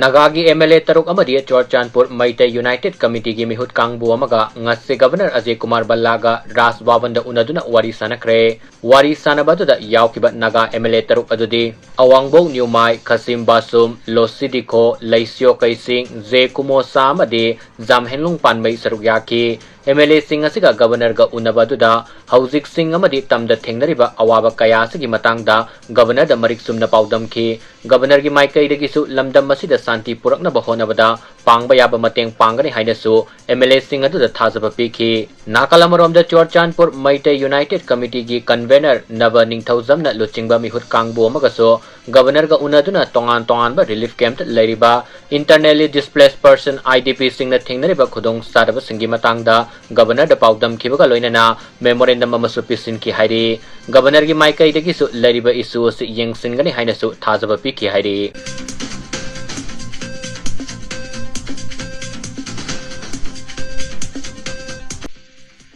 Nagagi MLA Taruk Amadi Chorchanpur Meitei United Committee gi Mihut Kangbu amaga ngase Governor Ajay Kumar Ballaga Ras Wabanda Unaduna Wari Sanakhre Wari Sanabatuda Yaukiba Naga MLA Taruk Adudi Awangbo Nyumai Kasim Basum Losidiko Laisyo Kaising Ze Kumo Samadi Zamhenlung Panmei Sarugyaki MLA Singh asiga Governor ga Unabaduda Hauzik Singh amadi tamda thengnariba awaba kaya sigi matangda Governor da marik sumna paudam ki Governor gi Meitei dagi su lamdam masida santi purakna bahonabada pangba yaba mateng pangani haina su MLA Singh adu da thazaba piki Nakalamorom da Chorchanpur Meitei United Committee gi convener Nava Ningthauzamna Luchingba Mihut Kangbu amagaso Governor ga Unaduna tongan ba relief camp lairiba internally displaced person IDP Singh na thengnariba khudong sadaba singi matangda Governor da paudam kibaga loinana memorandum amasu pisin ki hairi Governor gi Meitei dagi su lairiba isu si yengsingani haina su thazaba piki hairi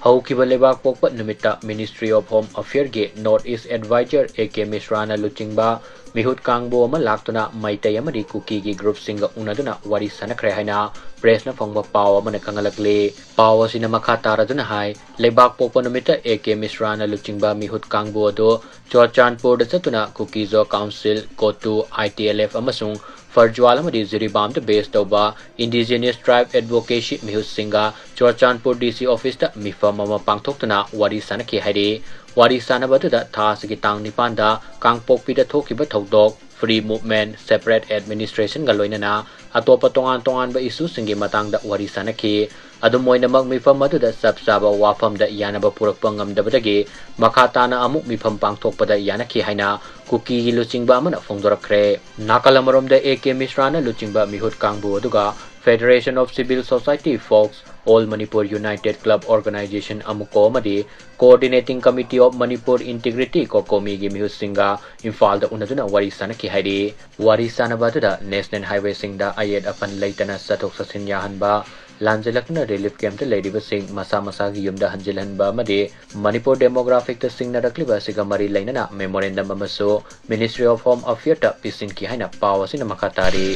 Haukiba lebak pokpat numita Ministry of Home Affairs ge North East Advisor AK Mishra na Luchingba Mihut Kangbu ama Laktuna Meitei amadi Kuki gi group Singga Unaduna Wari Sanakhre haina press na phongba paw amana kangalakle paw asina makha taraduna hai lebak pokpa numita AK Mishra na Luchingba Mihut Kangbu ado Chorchanpur da chatuna Kuki zo Council Kotu ITLF amasung Farjwal amadi Ziribam da base tauba Indigenous Tribe Advocacy Mihut Singga Chorchanpur DC office da mifam ama pangthoktuna Wari Sanakhe hairi Wari Sanabatuda Thasigi Tang Nipanda Kangpokpi da thokiba thodok Free Movement Separate Administration ga loinana atopa tongan ba isu singi matangda Wari Sanakhe adumoinamag mifam aduda sabsaba wafam da yanaba purakpa ngamdabadagi makhatana amuk mifam pangthokpada yanakhe haina Kuki gi Luchingba amana phongdorakre Nakalamorom da AK Mishra na Luchingba Mihut Kangbu aduga Federation of Civil Society Folks All Manipur United Club Organization Amuko amadi Coordinating Committee of Manipur Integrity Kokomi gi Mihut Singga Imphal da Unaduna Wari Sanakhe hairi Wari Sanabatuda National Highway Singda ayed apan leitana satok sasin yahanba Lanjilakna relief camp da ladiba sing masa gi yumda hanjilhanba amadi Manipur demographic ta singna rakliba siga mari lainana memorandum amaso Ministry of Home Affairs ta pisin ki haina pawasina makatari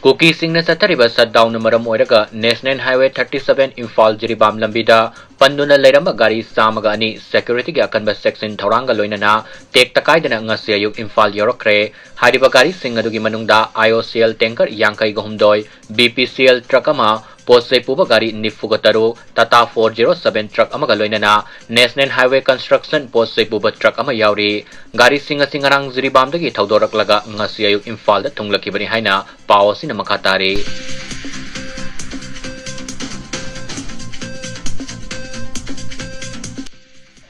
Kuki Singh na satariba shutdown na maram oiraga National Highway 37 Imphal Jiribam lambida panduna leiramba gari samaga ani security gi akanba section thoranga loinana tek takaidana ngasi ayuk Imphal yorokre hariba gari sing adugi manungda IOCL tanker yangkai gahumdoi BPCL truck ama Posei puba gari nifugataro Tata 407 truck amaga loinana National Highway Construction Posei puba truck ama yauri gari singarang Jiribam dagi thaudoraklaga ngasi ayuk Imphal da thunglakibani haina pawasina makatari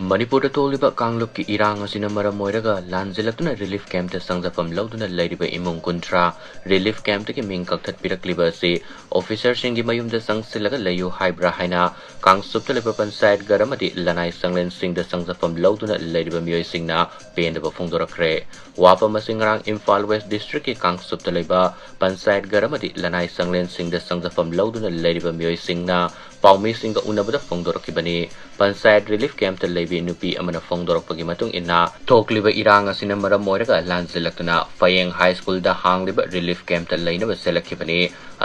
Manipur da toliba Kanglup ki irang asina maram oiraga lanjilakuna relief camp ta sangjapam lauduna leiriba imung kuntra relief camp ki ming kakthat pirakliba se officer singi mayum da sangsilaga layu haibra haina Kangsup ta leba panchayat garamati lanai sanglen sing da sangjapam lauduna leiriba miyoi singna pendaba phongdorakre wapa masingrang Imphal West District ki Kangsup ta leba panchayat garamati lanai sanglen sing da sangjapam lauduna leiriba miyoi singna Paumi Singga Unabada Phongdorakibani Panchayat Relief Camp ta leibi nupi amana phongdorakpagi matung inna thokliba irang asina maram moiraga lanjilakna Fayeng High School da hangliba relief camp ta leinaba selakibani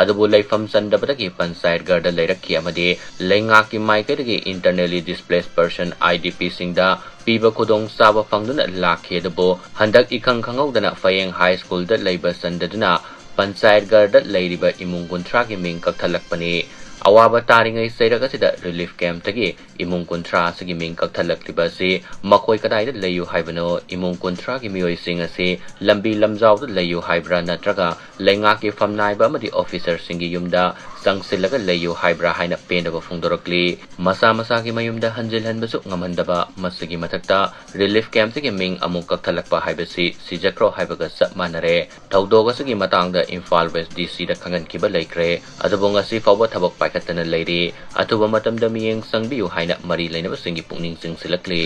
adubu leifam sandabadagi panchayat garda leirakki amadi leingaki maikadagi internally displaced person IDP singda piba khudong saba phangduna lakhedabo handak ikhang khangawdana Fayeng High School da leiba sandaduna panchayat garda leiriba imung kuntra gi ming kakthalakpani awaba taringai seiraga sida relief camp tagi imung kuntra sigi ming kakthalakliba si makoi kadai da layu haibano imung kuntra gi mioi sing ase lambi lamjaw da layu haibra natraga lenga ki famnai ba madi officer singi yumda sangsilaga layu haibra haina pendaba phongdorakli masa gi mayumda hanjilhan basu ngamhandaba masigi mathakta relief camp sigi ming amung kakthalakpa haibasi sijakro haibaga sap manare thaudoga sigi matangda Imphal West DC da khangan kiba laikre adubonga si fawba thabak paikatana leiri atuba matamda miyeng sangbiu haina mari lainaba singi pungning singsilakli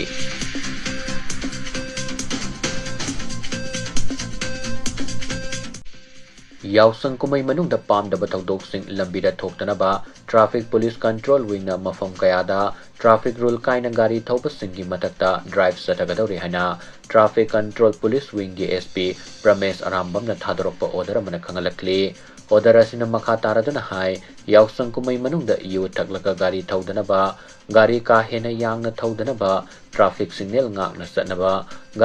Yausang kumay manungda pamdaba thawdoksing lambida thoktanaba traffic police control wingna mafam kayada traffic rule kaina gari thawbasinggi matakta drive satagadawri haina traffic control police winggi SP Pramesh Arambamna thadorokpa order amana khangalakli order asina makha taraduna hai yausang kumay manungda yu thaklaga gari thawdanaba gari ka hena yangna thawdanaba traffic signal ngakna satnaba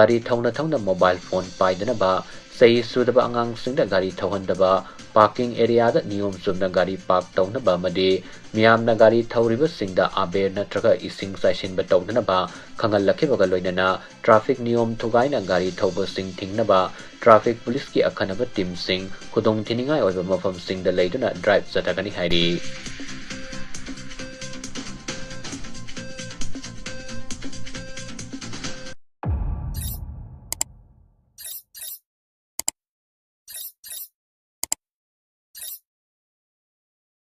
gari thawna mobile phone paidanaba Say sudaba angang singda gari thawhandaba parking area da niyom sumna gari park tawnaba madi miyamna gari thawriba singda aber natraga ising saisin ba tawnaba khangal lakhibaga loinana traffic niyom thugaina gari thawba sing thingnaba traffic police ki akhanaba team sing khudong thiningai oiba mafam singda leiduna drive satagani hairi